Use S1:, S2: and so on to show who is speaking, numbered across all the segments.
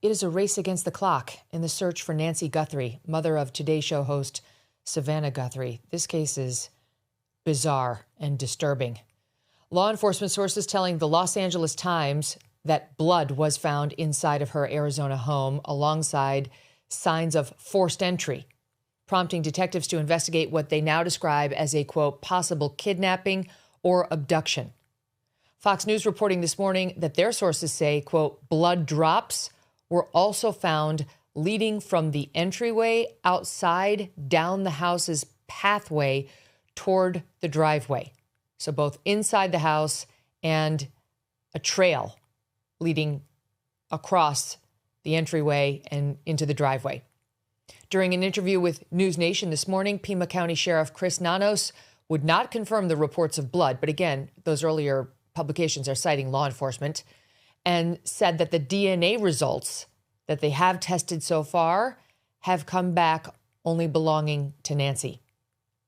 S1: It is a race against the clock in the search for Nancy Guthrie, mother of Today Show host Savannah Guthrie. This case is bizarre and disturbing. Law enforcement sources telling the Los Angeles Times that blood was found inside of her Arizona home alongside signs of forced entry, prompting detectives to investigate what they now describe as a, quote, possible kidnapping or abduction. Fox News reporting this morning that their sources say, quote, blood drops were also found leading from the entryway outside down the house's pathway toward the driveway. So both inside the house and a trail leading across the entryway and into the driveway. During an interview with News Nation this morning, Pima County Sheriff Chris Nanos would not confirm the reports of blood. But again, those earlier publications are citing law enforcement, and said that the DNA results that they have tested so far have come back only belonging to Nancy.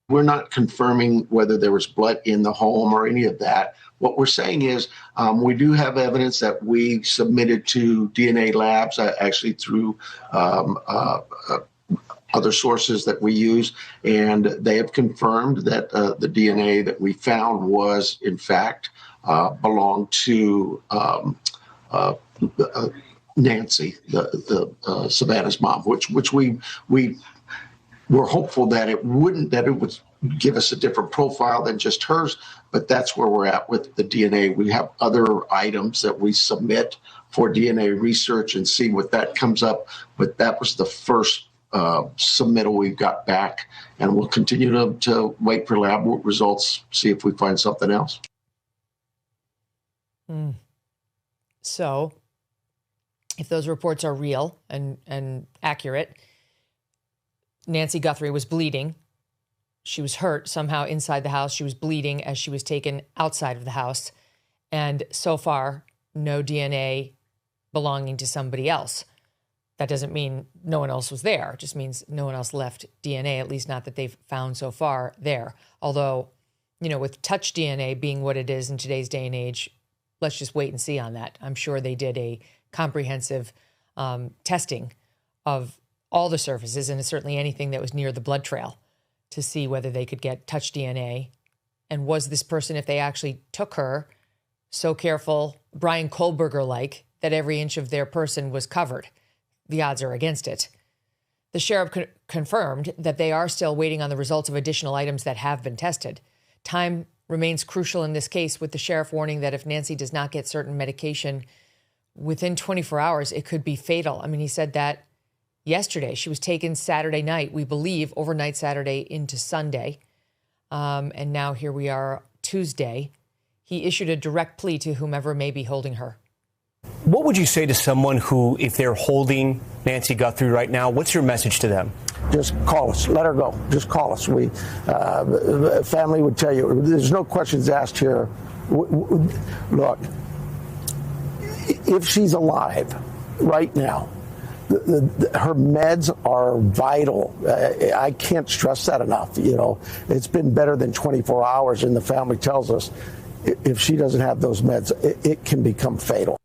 S2: We're not confirming whether there was blood in the home or any of that. What we're saying is we do have evidence that we submitted to DNA labs, actually through other sources that we use, and they have confirmed that the DNA that we found was, in fact, belonged to Nancy, the Savannah's mom, which we were hopeful that it would give us a different profile than just hers, but that's where we're at with the DNA. We have other items that we submit for DNA research and see what that comes up, but that was the first submittal we've got back, and we'll continue to wait for lab results, see if we find something else.
S1: So, if those reports are real and accurate, Nancy Guthrie was bleeding. She was hurt somehow inside the house. She was bleeding as she was taken outside of the house. And so far, no DNA belonging to somebody else. That doesn't mean no one else was there. It just means no one else left DNA, at least not that they've found so far there. Although, with touch DNA being what it is in today's day and age, let's just wait and see on that. I'm sure they did a comprehensive testing of all the surfaces, and certainly anything that was near the blood trail, to see whether they could get touch DNA. And was this person, if they actually took her, so careful, Brian Kohlberger-like, that every inch of their person was covered? The odds are against it. The sheriff confirmed that they are still waiting on the results of additional items that have been tested. Time remains crucial in this case, with the sheriff warning that if Nancy does not get certain medication within 24 hours, it could be fatal. I mean, he said that yesterday. She was taken Saturday night, we believe, overnight Saturday into Sunday. And now here we are Tuesday. He issued a direct plea to whomever may be holding her.
S3: What would you say to someone who, if they're holding Nancy Guthrie right now, what's your message to them?
S4: Just call us. Let her go. Just call us. We, family would tell you, there's no questions asked here. Look, if she's alive right now, her meds are vital. I can't stress that enough. It's been better than 24 hours, and the family tells us if she doesn't have those meds, it can become fatal.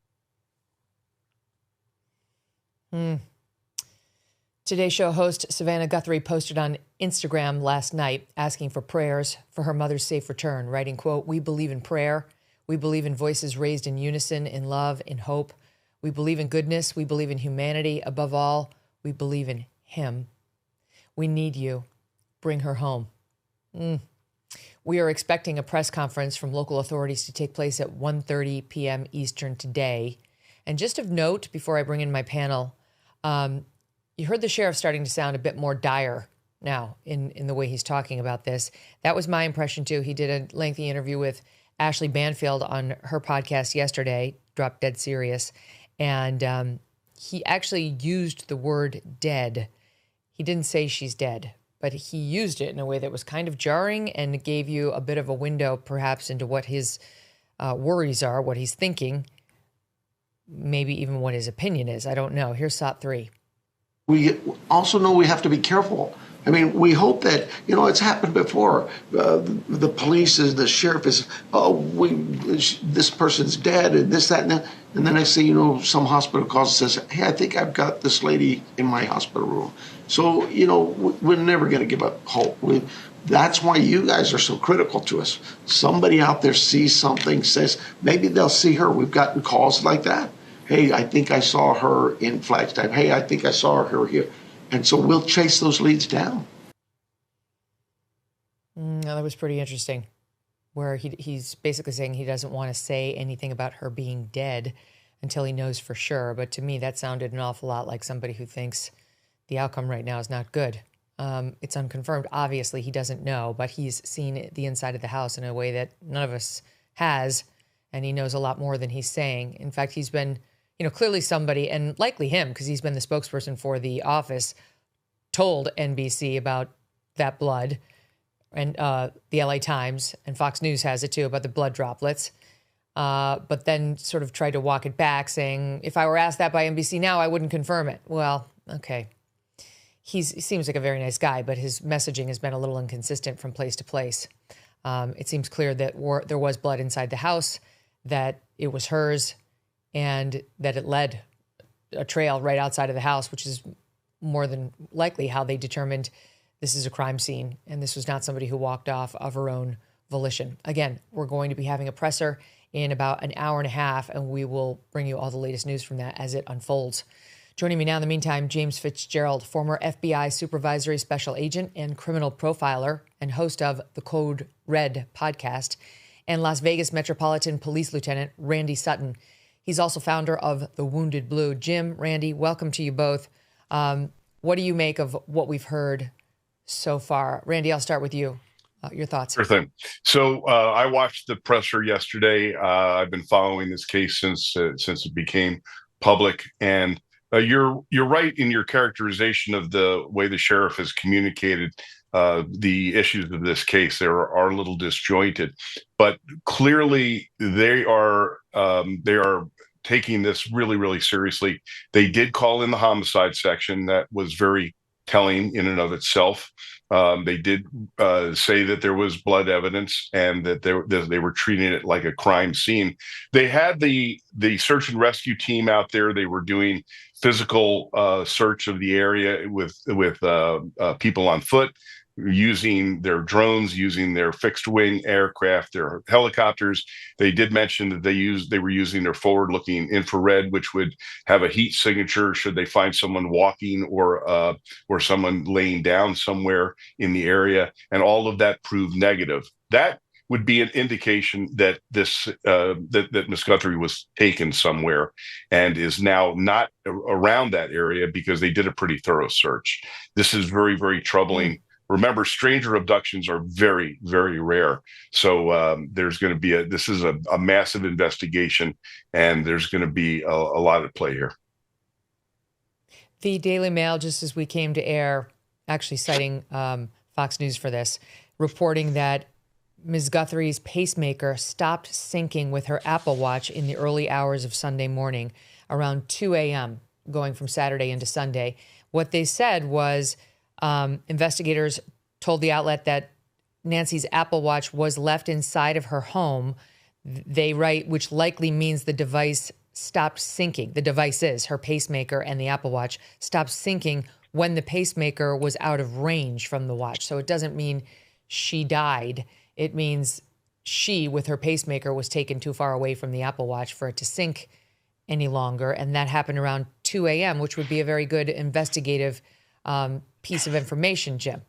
S1: Today Show host Savannah Guthrie posted on Instagram last night asking for prayers for her mother's safe return, writing, quote, "We believe in prayer. We believe in voices raised in unison, in love, in hope. We believe in goodness. We believe in humanity. Above all, we believe in him. We need you. Bring her home." We are expecting a press conference from local authorities to take place at 1:30 p.m. Eastern today. And just of note, before I bring in my panel, you heard the sheriff starting to sound a bit more dire now in the way he's talking about this. That was my impression, too. He did a lengthy interview with Ashley Banfield on her podcast yesterday, Drop Dead Serious. And he actually used the word dead. He didn't say she's dead, but he used it in a way that was kind of jarring and gave you a bit of a window, perhaps, into what his worries are, what he's thinking, maybe even what his opinion is. I don't know. Here's SOT 3.
S2: We also know we have to be careful I mean, we hope that, it's happened before. The police, the sheriff is, this person's dead and this, that, and that. And then I say, some hospital calls and says, hey, I think I've got this lady in my hospital room. So, we're never going to give up hope. That's why you guys are so critical to us. Somebody out there sees something, says, maybe they'll see her. We've gotten calls like that. Hey, I think I saw her in Flagstaff. Hey, I think I saw her here. And so we'll chase those leads down.
S1: That was pretty interesting, where he's basically saying he doesn't want to say anything about her being dead until he knows for sure. But to me, that sounded an awful lot like somebody who thinks the outcome right now is not good. It's unconfirmed. Obviously, he doesn't know, but he's seen the inside of the house in a way that none of us has, and he knows a lot more than he's saying. In fact, he's been, clearly somebody, and likely him, because he's been the spokesperson for the office, told NBC about that blood, and the LA Times and Fox News has it too, about the blood droplets, but then sort of tried to walk it back, saying, if I were asked that by NBC now, I wouldn't confirm it. Well, okay. He seems like a very nice guy, but his messaging has been a little inconsistent from place to place. It seems clear that there was blood inside the house, that it was hers, and that it led a trail right outside of the house, which is more than likely how they determined this is a crime scene, and this was not somebody who walked off of her own volition. Again, we're going to be having a presser in about an hour and a half, and we will bring you all the latest news from that as it unfolds. Joining me now in the meantime, James Fitzgerald, former FBI supervisory special agent and criminal profiler and host of the Code Red podcast, and Las Vegas Metropolitan Police Lieutenant Randy Sutton. He's also founder of The Wounded Blue. Jim, Randy, welcome to you both. What do you make of what we've heard so far? Randy, I'll start with you. Your thoughts.
S5: Sure thing. So I watched the presser yesterday. I've been following this case since it became public, and you're right in your characterization of the way the sheriff has communicated the issues of this case. They are a little disjointed, but clearly they are taking this really, really seriously. They did call in the homicide section. That was very telling in and of itself. They did say that there was blood evidence and that they were treating it like a crime scene. They had the search and rescue team out there. They were doing physical search of the area with people on foot, using their drones, using their fixed wing aircraft, their helicopters. They did mention that they were using their forward-looking infrared, which would have a heat signature should they find someone walking or someone laying down somewhere in the area, and all of that proved negative. That would be an indication that that Ms. Guthrie was taken somewhere and is now not around that area, because they did a pretty thorough search. This is very, very troubling. Remember, stranger abductions are very, very rare. So there's going to be this is a massive investigation, and there's going to be a lot at play here.
S1: The Daily Mail, just as we came to air, actually citing Fox News for this, reporting that Ms. Guthrie's pacemaker stopped syncing with her Apple Watch in the early hours of Sunday morning, around 2 a.m., going from Saturday into Sunday. What they said was, investigators told the outlet that Nancy's Apple Watch was left inside of her home. They write, which likely means the device stopped syncing. The devices, her pacemaker and the Apple Watch, stopped syncing when the pacemaker was out of range from the watch. So it doesn't mean she died. It means she, with her pacemaker, was taken too far away from the Apple Watch for it to sync any longer. And that happened around 2 a.m., which would be a very good investigative piece of information, Jim.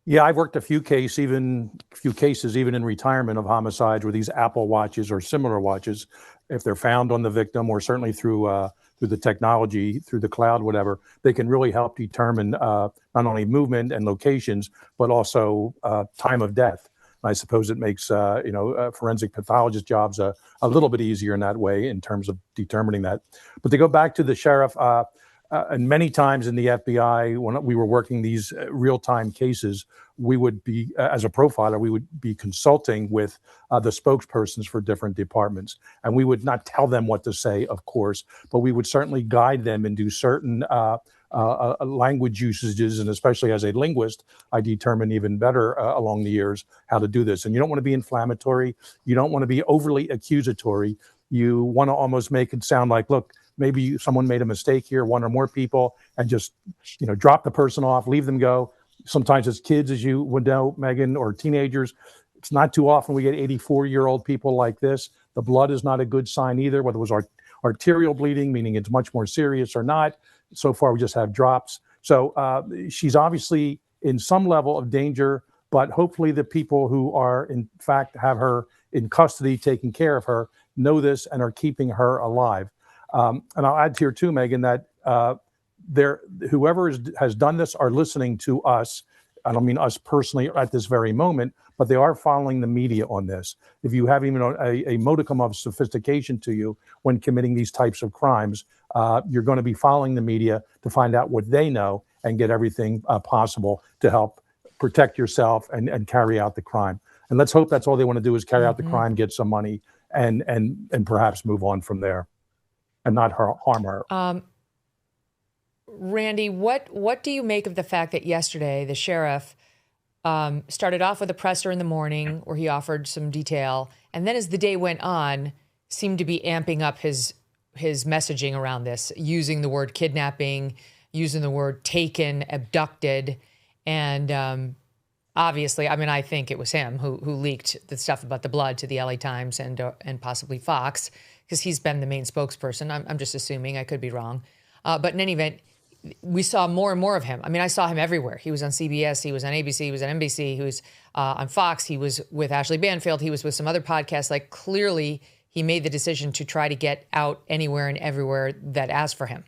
S6: Yeah, I've worked a few cases, even in retirement, of homicides where these Apple Watches or similar watches, if they're found on the victim, or certainly through the technology, through the cloud, whatever, they can really help determine not only movement and locations, but also time of death. I suppose it makes forensic pathologist jobs a little bit easier in that way in terms of determining that. But to go back to the sheriff, and many times in the FBI, when we were working these real-time cases, we would be, as a profiler, we would be consulting with the spokespersons for different departments. And we would not tell them what to say, of course, but we would certainly guide them and do certain language usages, and especially as a linguist, I determine even better along the years how to do this. And you don't want to be inflammatory. You don't want to be overly accusatory. You want to almost make it sound like, look, maybe someone made a mistake here, one or more people, and just, drop the person off, leave them go. Sometimes it's kids, as you would know, Megyn, or teenagers. It's not too often we get 84-year-old people like this. The blood is not a good sign either, whether it was arterial bleeding, meaning it's much more serious, or not. So far, we just have drops. So she's obviously in some level of danger, but hopefully the people who are, in fact, have her in custody, taking care of her, know this and are keeping her alive. And I'll add here too, Megyn, that whoever has done this are listening to us. I don't mean us personally at this very moment, but they are following the media on this. If you have even a modicum of sophistication to you when committing these types of crimes, you're going to be following the media to find out what they know and get everything possible to help protect yourself and carry out the crime. And let's hope that's all they want to do is carry out the crime, get some money, and perhaps move on from there and not harm her.
S1: Randy, what do you make of the fact that yesterday the sheriff started off with a presser in the morning where he offered some detail, and then as the day went on, seemed to be amping up his messaging around this, using the word kidnapping, using the word taken, abducted, and obviously, I think it was him who leaked the stuff about the blood to the LA Times and possibly Fox, because he's been the main spokesperson. I'm just assuming. I could be wrong. But in any event, we saw more and more of him. I saw him everywhere. He was on CBS. He was on ABC. He was on NBC. He was on Fox. He was with Ashley Banfield. He was with some other podcasts. Like, clearly, he made the decision to try to get out anywhere and everywhere that asked for him.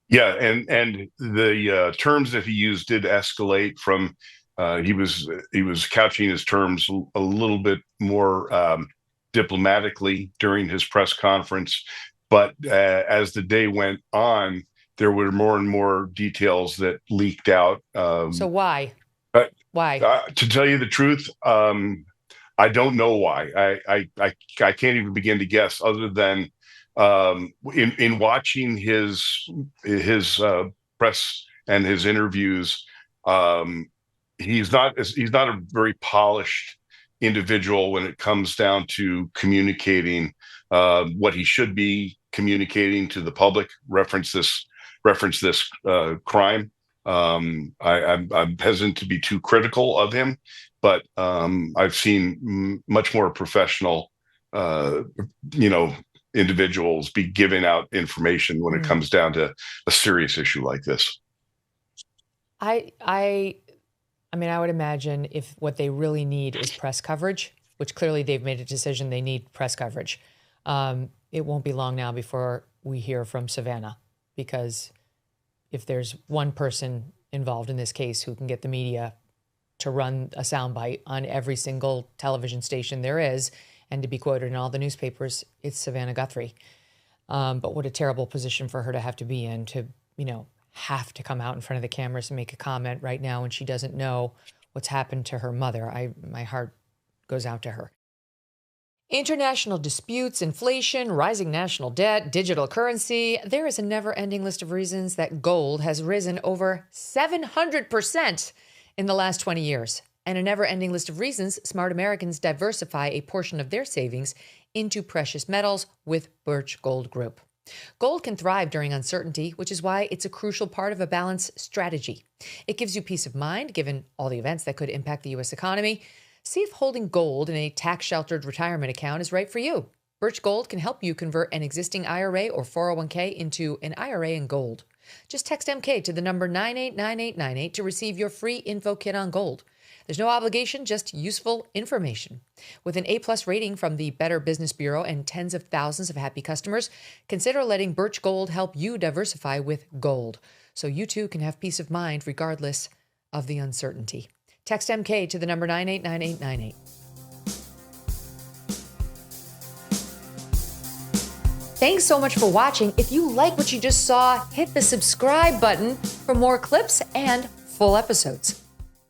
S5: Yeah, and the terms that he used did escalate from. He was couching his terms a little bit more diplomatically during his press conference, but as the day went on, there were more and more details that leaked out.
S1: So why? Why?
S5: To tell you the truth, I don't know why. I can't even begin to guess, other than in watching his press and his interviews. He's not a very polished individual when it comes down to communicating what he should be communicating to the public. Reference this crime. I'm hesitant to be too critical of him, but I've seen much more professional, individuals be giving out information when it comes down to a serious issue like this.
S1: I would imagine if what they really need is press coverage, which clearly they've made a decision they need press coverage, it won't be long now before we hear from Savannah, because if there's one person involved in this case who can get the media to run a soundbite on every single television station there is and to be quoted in all the newspapers, it's Savannah Guthrie. But what a terrible position for her to have to be in, to, have to come out in front of the cameras and make a comment right now when she doesn't know what's happened to her mother. My heart goes out to her. International disputes, inflation, rising national debt, digital currency. There is a never-ending list of reasons that gold has risen over 700% in the last 20 years. And a never-ending list of reasons smart Americans diversify a portion of their savings into precious metals with Birch Gold Group. Gold can thrive during uncertainty, which is why it's a crucial part of a balanced strategy. It gives you peace of mind, given all the events that could impact the U.S. economy. See if holding gold in a tax-sheltered retirement account is right for you. Birch Gold can help you convert an existing IRA or 401k into an IRA in gold. Just text MK to the number 989898 to receive your free info kit on gold. There's no obligation, just useful information. With an A+ rating from the Better Business Bureau and tens of thousands of happy customers, consider letting Birch Gold help you diversify with gold, so you too can have peace of mind regardless of the uncertainty. Text MK to the number 989898. Thanks so much for watching. If you like what you just saw, hit the subscribe button for more clips and full episodes.